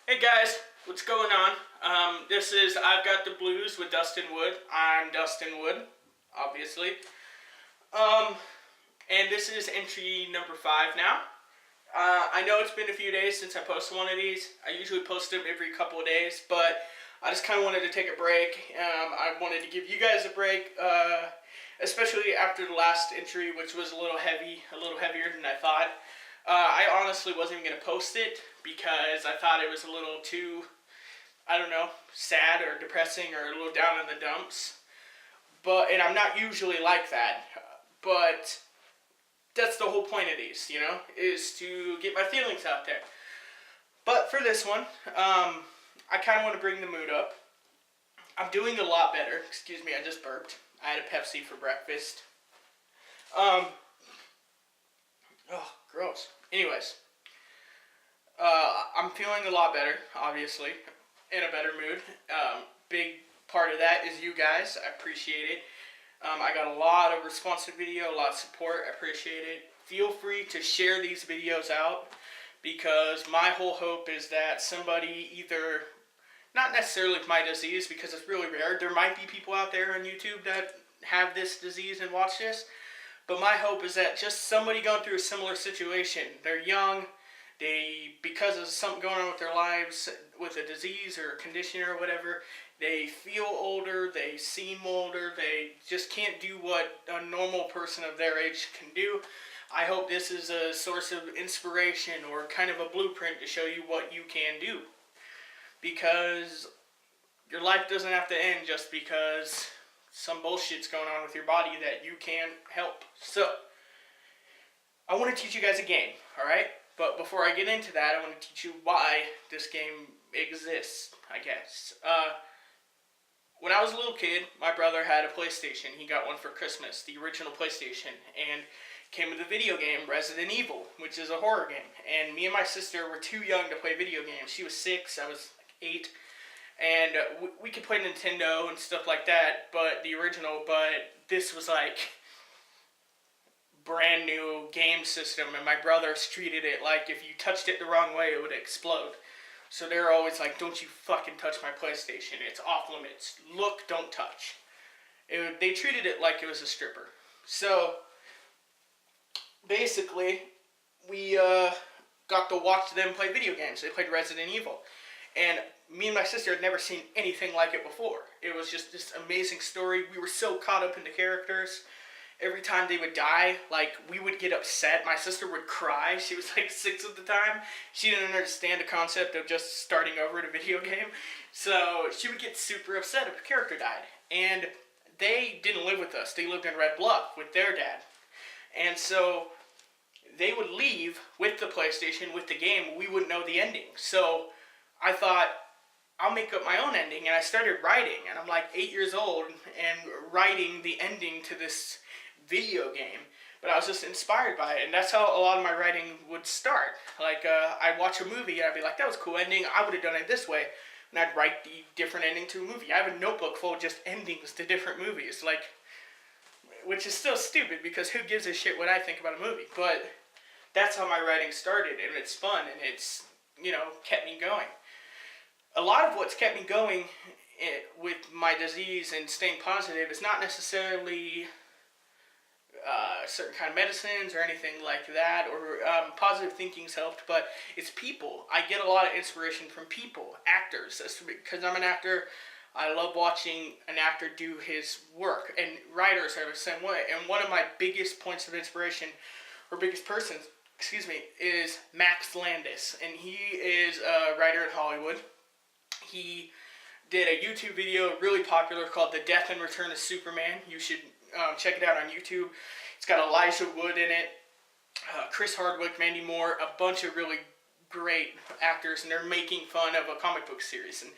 Hey guys, what's going on? This is I've Got the Blues with Dustin Wood. I'm Dustin Wood, obviously. Um, and this is entry number 5 now. I know it's been a few days since I posted one of these. I usually post them every couple of days, but I just kind of wanted to take a break. I wanted to give you guys a break, especially after the last entry, which was a little heavier than I thought. I honestly wasn't even going to post it because I thought it was a little too, I don't know, sad or depressing or a little down in the dumps. And I'm not usually like that. But that's the whole point of these, is to get my feelings out there. But for this one, I kind of want to bring the mood up. I'm doing a lot better. Excuse me, I just burped. I had a Pepsi for breakfast. Oh, gross. Anyways, I'm feeling a lot better, obviously, in a better mood. Big part of that is you guys. I appreciate it. I got a lot of responsive video, a lot of support. I appreciate it. Feel free to share these videos out because my whole hope is that somebody either, not necessarily with my disease because it's really rare. There might be people out there on YouTube that have this disease and watch this. But my hope is that just somebody going through a similar situation. They're young. Because of something going on with their lives, with a disease or a condition or whatever, they feel older, they seem older, they just can't do what a normal person of their age can do. I hope this is a source of inspiration or kind of a blueprint to show you what you can do. Because your life doesn't have to end just because some bullshit's going on with your body that you can't help. So, I want to teach you guys a game, alright? But before I get into that, I want to teach you why this game exists, I guess. When I was a little kid, my brother had a PlayStation. He got one for Christmas, the original PlayStation, and came with a video game, Resident Evil, which is a horror game. And me and my sister were too young to play video games. She was 6, I was like 8. And we could play Nintendo and stuff like that, but this was like brand new game system, and my brothers treated it like if you touched it the wrong way, it would explode. So they're always like, don't you fucking touch my PlayStation. It's off limits. Look, don't touch. They treated it like it was a stripper. So, basically, we got to watch them play video games. They played Resident Evil. And me and my sister had never seen anything like it before. It was just this amazing story. We were so caught up in the characters. Every time they would die, we would get upset. My sister would cry. She was 6 at the time. She didn't understand the concept of just starting over at a video game. So she would get super upset if a character died. And they didn't live with us. They lived in Red Bluff with their dad. And so they would leave with the PlayStation, with the game. We wouldn't know the ending. So I thought, I'll make up my own ending. And I started writing. And I'm 8 years old and writing the ending to this video game, but I was just inspired by it, and that's how a lot of my writing would start. I'd watch a movie, and I'd be like, that was a cool ending, I would have done it this way, and I'd write the different ending to a movie. I have a notebook full of just endings to different movies, which is still stupid, because who gives a shit what I think about a movie, but that's how my writing started, and it's fun, and it's, kept me going. A lot of what's kept me going with my disease and staying positive is not necessarily certain kind of medicines or anything like that, or positive thinking's helped, but it's people. I get a lot of inspiration from people, actors, because I'm an actor. I love watching an actor do his work, and writers are the same way. And one of my biggest points of inspiration, or biggest persons, is Max Landis, and he is a writer in Hollywood. He did a YouTube video, really popular, called The Death and Return of Superman. You should check it out on YouTube. It's got Elijah Wood in it, Chris Hardwick, Mandy Moore, a bunch of really great actors, and they're making fun of a comic book series. And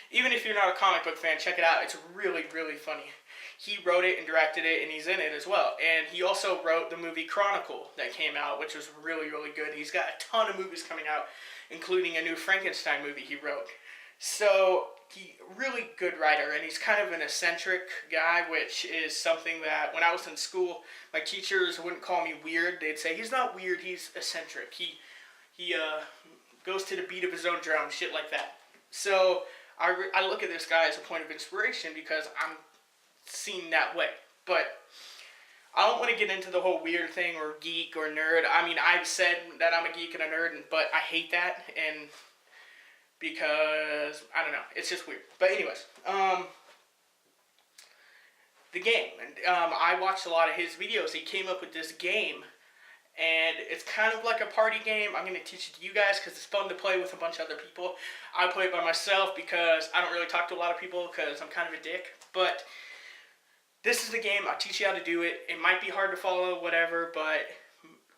even if you're not a comic book fan, check it out. It's really, really funny. He wrote it and directed it, and he's in it as well. And he also wrote the movie Chronicle that came out, which was really, really good. He's got a ton of movies coming out, including a new Frankenstein movie he wrote. So, he really good writer, and he's kind of an eccentric guy, which is something that when I was in school, my teachers wouldn't call me weird. They'd say, he's not weird, he's eccentric. He goes to the beat of his own drum, shit like that. So I look at this guy as a point of inspiration because I'm seen that way. But I don't want to get into the whole weird thing or geek or nerd. I mean, I've said that I'm a geek and a nerd, but I hate that, and because, I don't know, it's just weird. But anyways, the game. I watched a lot of his videos. He came up with this game, and it's kind of like a party game. I'm going to teach it to you guys because it's fun to play with a bunch of other people. I play it by myself because I don't really talk to a lot of people because I'm kind of a dick. But this is the game. I'll teach you how to do it. It might be hard to follow, whatever, but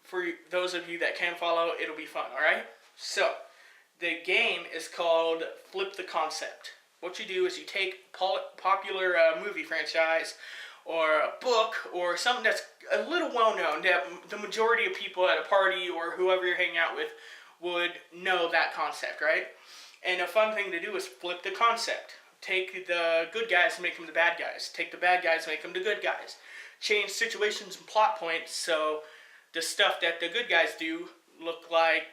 for those of you that can follow, it'll be fun, alright? So, the game is called Flip the Concept. What you do is you take popular movie franchise or a book or something that's a little well-known that the majority of people at a party or whoever you're hanging out with would know that concept, right? And a fun thing to do is flip the concept. Take the good guys and make them the bad guys. Take the bad guys and make them the good guys. Change situations and plot points so the stuff that the good guys do look like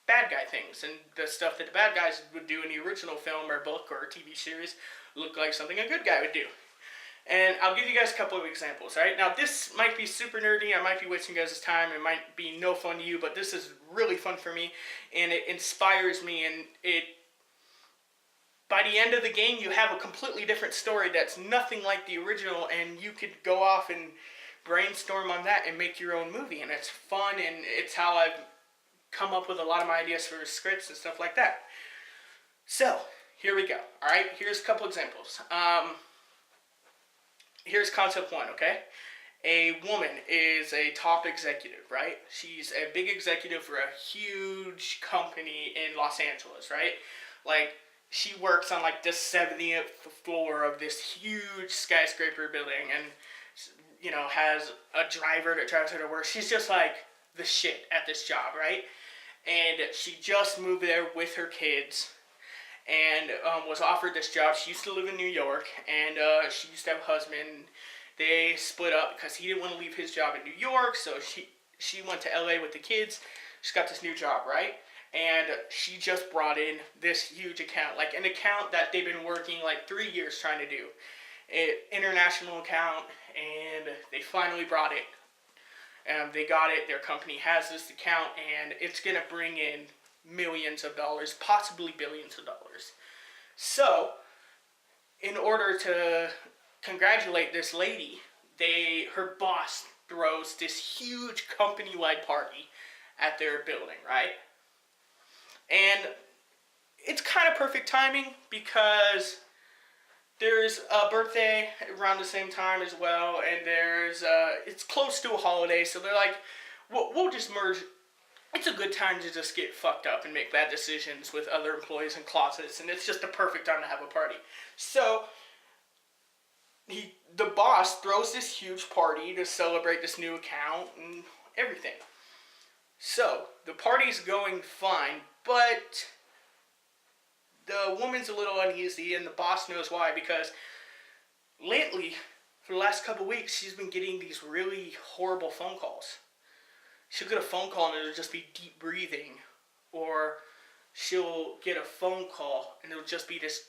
bad guy things, and the stuff that the bad guys would do in the original film or book or TV series look like something a good guy would do. And I'll give you guys a couple of examples, right? Now, this might be super nerdy. I might be wasting you guys' time. It might be no fun to you, but this is really fun for me, and it inspires me, and by the end of the game, you have a completely different story that's nothing like the original, and you could go off and brainstorm on that and make your own movie, and it's fun, and it's how I've come up with a lot of my ideas for scripts and stuff like that. So, here we go. Alright, here's a couple examples. Here's concept one, okay? A woman is a top executive, right? She's a big executive for a huge company in Los Angeles, right? Like, she works on like the 70th floor of this huge skyscraper building and, you know, has a driver that drives her to work. She's just like the shit at this job, right? And she just moved there with her kids and was offered this job. She used to live in New York, and she used to have a husband. They split up because he didn't want to leave his job in New York, so she went to LA with the kids. She got this new job, right? And she just brought in this huge account, like an account that they've been working like 3 years trying to do. An international account, and they finally brought it. They got it. Their company has this account, and it's going to bring in millions of dollars, possibly billions of dollars. So, in order to congratulate this lady, her boss throws this huge company-wide party at their building, right? And it's kind of perfect timing because there's a birthday around the same time as well, and it's close to a holiday, so they're like, we'll just merge. It's a good time to just get fucked up and make bad decisions with other employees in closets, and it's just the perfect time to have a party. So, the boss throws this huge party to celebrate this new account and everything. So, the party's going fine, but the woman's a little uneasy, and the boss knows why, because lately, for the last couple weeks, she's been getting these really horrible phone calls. She'll get a phone call and it'll just be deep breathing, or she'll get a phone call and it'll just be this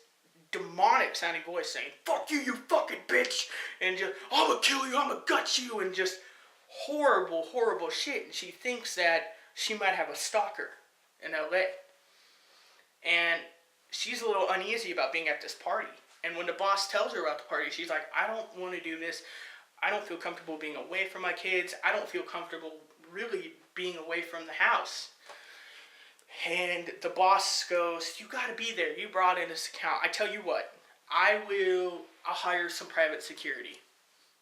demonic sounding voice saying, "Fuck you, you fucking bitch," and just, "I'm gonna kill you, I'm gonna gut you," and just horrible, horrible shit. And she thinks that she might have a stalker in LA. And she's a little uneasy about being at this party. And when the boss tells her about the party, she's like, "I don't want to do this. I don't feel comfortable being away from my kids. I don't feel comfortable really being away from the house." And the boss goes, "You gotta be there. You brought in this account. I tell you what, I'll hire some private security.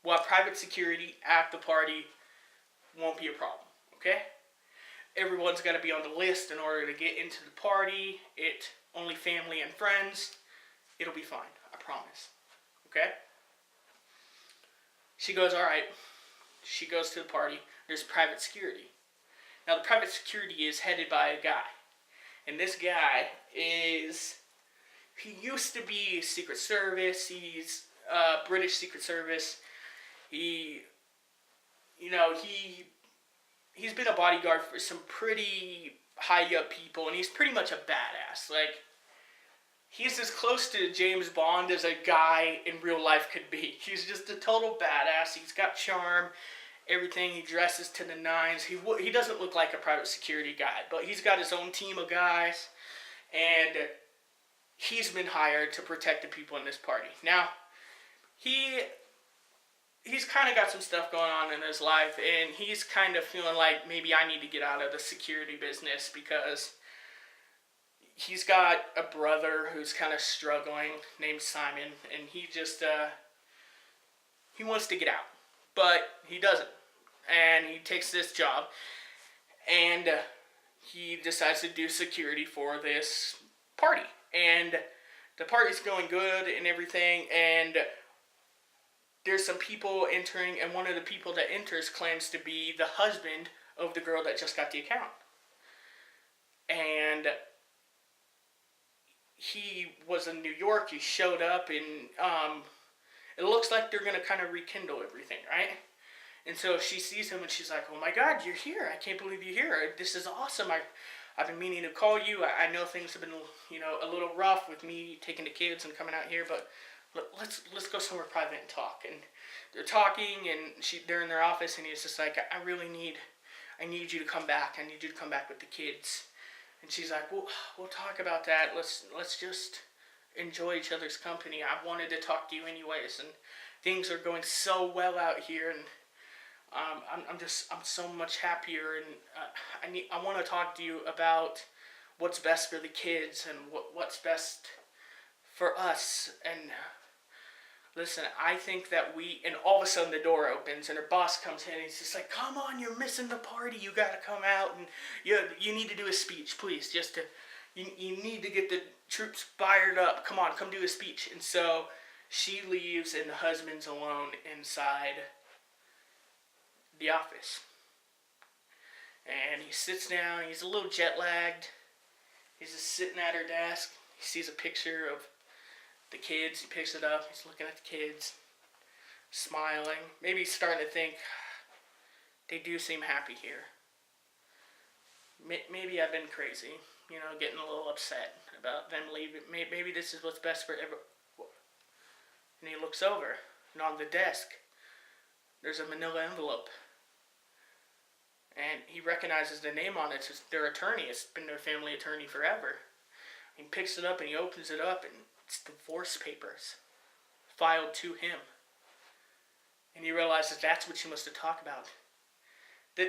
Well, private security at the party won't be a problem, okay? Everyone's got to be on the list in order to get into the party. Only family and friends. It'll be fine, I promise, okay?" She goes, "All right." She goes to the party. There's private security. Now, the private security is headed by a guy. And this guy he used to be Secret Service. He's British Secret Service. He's been a bodyguard for some pretty high up people, and he's pretty much a badass. Like, he's as close to James Bond as a guy in real life could be. He's just a total badass. He's got charm, everything. He dresses to the nines. He doesn't look like a private security guy, but he's got his own team of guys, and he's been hired to protect the people in this party. Now, he's kind of got some stuff going on in his life, and he's kind of feeling like maybe I need to get out of the security business because he's got a brother who's kind of struggling named Simon, and he just, he wants to get out, but he doesn't, and he takes this job, and he decides to do security for this party, and the party's going good and everything, and there's some people entering, and one of the people that enters claims to be the husband of the girl that just got the account. And he was in New York. He showed up, and it looks like they're going to kind of rekindle everything, right? And so she sees him, and she's like, oh my God, you're here. I can't believe you're here. This is awesome. I've been meaning to call you. I know things have been, a little rough with me taking the kids and coming out here, but let's go somewhere private and talk. And they're talking, and they're in their office, and he's just like, I need you to come back. I need you to come back with the kids. And she's like, well, we'll talk about that. Let's just enjoy each other's company. I wanted to talk to you anyways, and things are going so well out here, and I'm so much happier, and I want to talk to you about what's best for the kids and what's best for us. And listen, I think that and all of a sudden the door opens, and her boss comes in, and he's just like, come on, you're missing the party, you gotta come out, and you need to do a speech, please, you need to get the troops fired up, come on, come do a speech. And so she leaves, and the husband's alone inside the office, and he sits down, he's a little jet lagged, he's just sitting at her desk, he sees a picture of the kids, he picks it up, he's looking at the kids, smiling, maybe he's starting to think, they do seem happy here. Maybe I've been crazy, getting a little upset about them leaving. Maybe this is what's best for everyone. And he looks over, and on the desk, there's a manila envelope. And he recognizes the name on it. It's their attorney. It's been their family attorney forever. He picks it up, and he opens it up, and it's divorce papers filed to him. And he realizes that's what she wants to talk about. That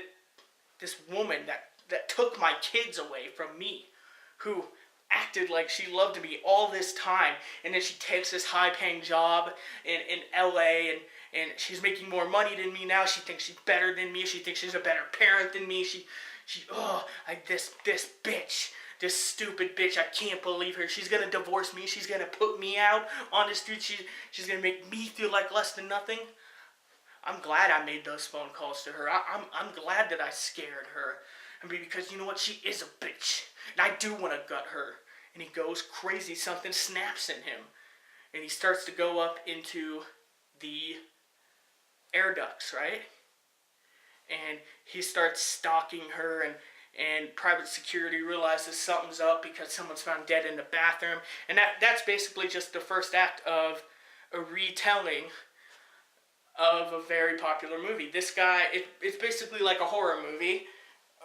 this woman that took my kids away from me, who acted like she loved me all this time, and then she takes this high-paying job in LA, and she's making more money than me now. She thinks she's better than me. She thinks she's a better parent than me. This bitch. This stupid bitch, I can't believe her. She's gonna divorce me. She's gonna put me out on the street. She's gonna make me feel like less than nothing. I'm glad I made those phone calls to her. I'm glad that I scared her. Because you know what? She is a bitch. And I do want to gut her. And he goes crazy. Something snaps in him. And he starts to go up into the air ducts, right? And he starts stalking her, and private security realizes something's up because someone's found dead in the bathroom. And that's basically just the first act of a retelling of a very popular movie. This guy, it's basically like a horror movie,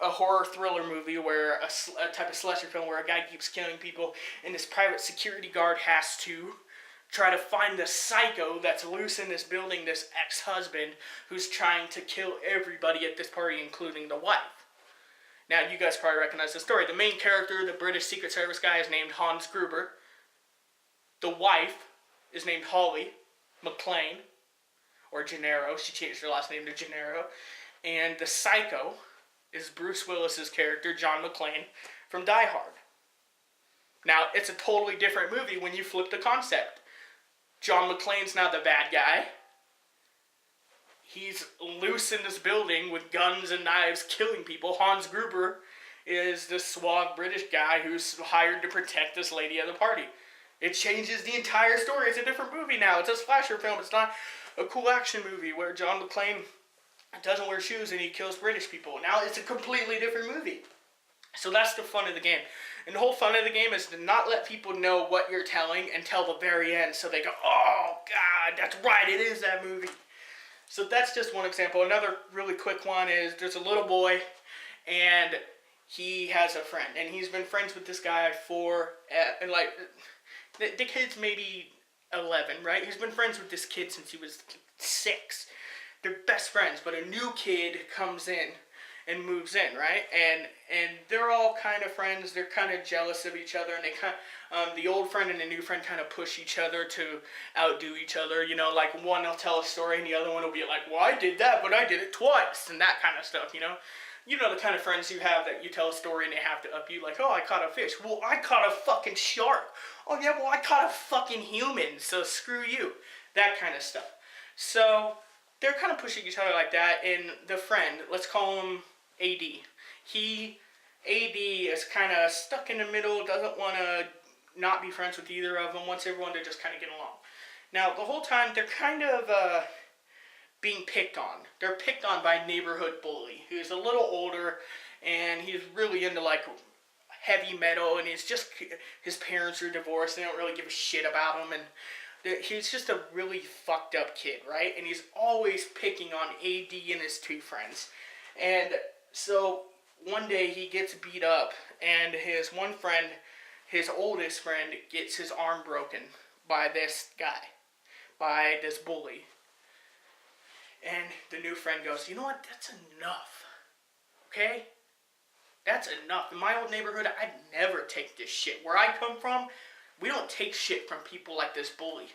a horror thriller movie, where a type of slasher film where a guy keeps killing people, and this private security guard has to try to find the psycho that's loose in this building, this ex-husband who's trying to kill everybody at this party, including the wife. Now, you guys probably recognize the story. The main character, the British Secret Service guy, is named Hans Gruber. The wife is named Holly McClane, or Gennaro. She changed her last name to Gennaro. And the psycho is Bruce Willis's character, John McClane, from Die Hard. Now, it's a totally different movie when you flip the concept. John McClane's now the bad guy. He's loose in this building with guns and knives killing people. Hans Gruber is the suave British guy who's hired to protect this lady at the party. It changes the entire story. It's a different movie now. It's a slasher film. It's not a cool action movie where John McClane doesn't wear shoes and he kills British people. Now it's a completely different movie. So that's the fun of the game. And the whole fun of the game is to not let people know what you're telling until the very end. So they go, oh, God, that's right, it is that movie. So that's just one example. Another really quick one is there's a little boy, and he has a friend. And he's been friends with this guy for, like, the kid's maybe 11, right? He's been friends with this kid since he was 6. They're best friends, but a new kid comes in and moves in, right? And they're all kind of friends. They're kind of jealous of each other, and they kind the old friend and the new friend kind of push each other to outdo each other. You know, like one will tell a story, and the other one will be like, "Well, I did that, but I did it twice," and that kind of stuff. You know the kind of friends you have that you tell a story and they have to up you, like, "Oh, I caught a fish." Well, I caught a fucking shark. Oh yeah, well I caught a fucking human. So screw you. That kind of stuff. So they're kind of pushing each other like that, and the friend, let's call him AD. AD is kind of stuck in the middle, doesn't want to not be friends with either of them, wants everyone to just kind of get along. Now, the whole time, they're kind of being picked on. They're picked on by a neighborhood bully who's a little older, and he's really into, like, heavy metal, and his parents are divorced, and they don't really give a shit about him, and he's just a really fucked up kid, right? And he's always picking on AD and his 2 friends. And so one day he gets beat up, and his one friend, his oldest friend, gets his arm broken by this guy, by this bully. And the new friend goes, "You know what, that's enough, okay? That's enough. In my old neighborhood, I'd never take this shit. Where I come from, we don't take shit from people like this bully.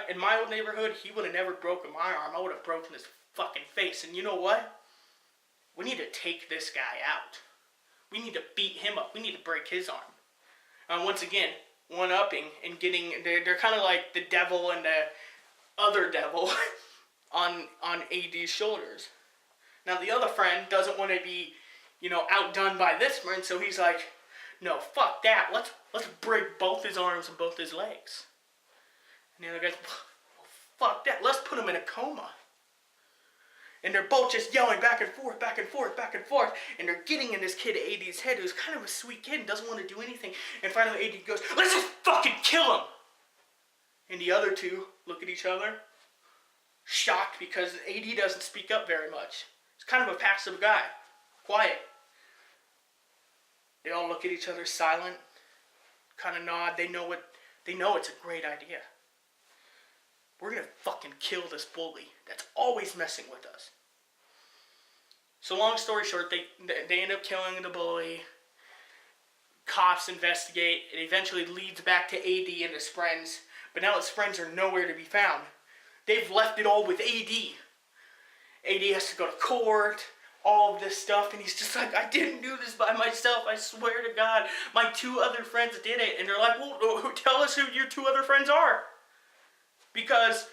In my old neighborhood, he would have never broken my arm. I would have broken his fucking face. And you know what? We need to take this guy out. We need to beat him up. We need to break his arm." Once again, one-upping and getting... They're kind of like the devil and the other devil on AD's shoulders. Now, the other friend doesn't want to be, outdone by this friend, so he's like, "No, fuck that. Let's break both his arms and both his legs." And the other guy's, "Well, fuck that. Let's put him in a coma." And they're both just yelling back and forth, back and forth, back and forth. And they're getting in this kid AD's head, who's kind of a sweet kid and doesn't want to do anything. And finally AD goes, "Let's just fucking kill him." And the other 2 look at each other, shocked, because AD doesn't speak up very much. He's kind of a passive guy, quiet. They all look at each other, silent, kind of nod. They know it's a great idea. We're gonna fucking kill this bully that's always messing with us. So long story short, they end up killing the bully. Cops investigate. It eventually leads back to AD and his friends. But now his friends are nowhere to be found. They've left it all with AD. AD has to go to court, all of this stuff, and he's just like, "I didn't do this by myself, I swear to God. My 2 other friends did it." And they're like, "Well, tell us who your 2 other friends are. Because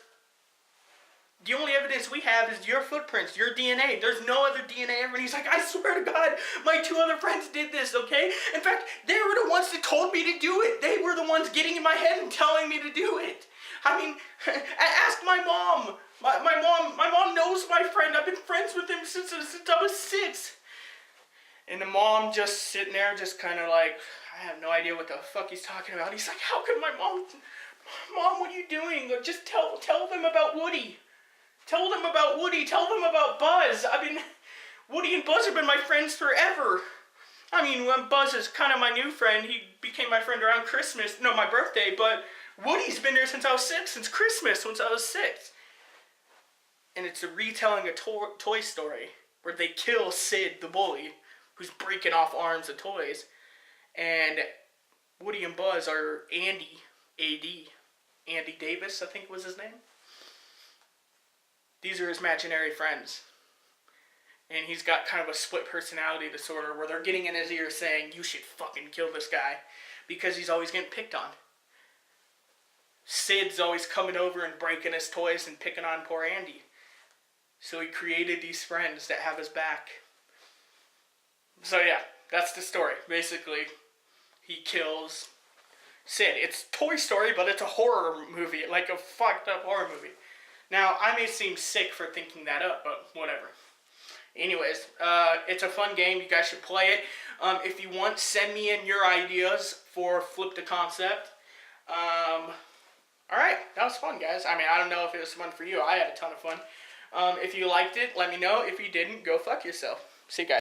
the only evidence we have is your footprints, your DNA. There's no other DNA ever." And he's like, "I swear to God, my 2 other friends did this, okay? In fact, they were the ones that told me to do it. They were the ones getting in my head and telling me to do it. I mean, ask my mom. My mom knows my friend. I've been friends with him since I was 6. And the mom just sitting there, just kind of like, I have no idea what the fuck he's talking about. He's like, "How could my mom, what are you doing? Just tell them about Woody. Tell them about Woody. Tell them about Buzz. I mean, Woody and Buzz have been my friends forever. I mean, Buzz is kind of my new friend. He became my friend around Christmas. No, my birthday. But Woody's been there since I was 6. Since Christmas, since I was 6. And it's a retelling a Toy Story where they kill Sid the bully, who's breaking off arms and toys. And Woody and Buzz are Andy, A.D., Andy Davis, I think was his name. These are his imaginary friends. And he's got kind of a split personality disorder where they're getting in his ear saying, "You should fucking kill this guy," because he's always getting picked on. Sid's always coming over and breaking his toys and picking on poor Andy. So he created these friends that have his back. So yeah, that's the story. Basically, he kills Sid. It's Toy Story, but it's a horror movie, like a fucked up horror movie. Now, I may seem sick for thinking that up, but whatever. Anyways, it's a fun game. You guys should play it. If you want, send me in your ideas for Flip the Concept. Alright, that was fun, guys. I mean, I don't know if it was fun for you. I had a ton of fun. If you liked it, let me know. If you didn't, go fuck yourself. See you guys.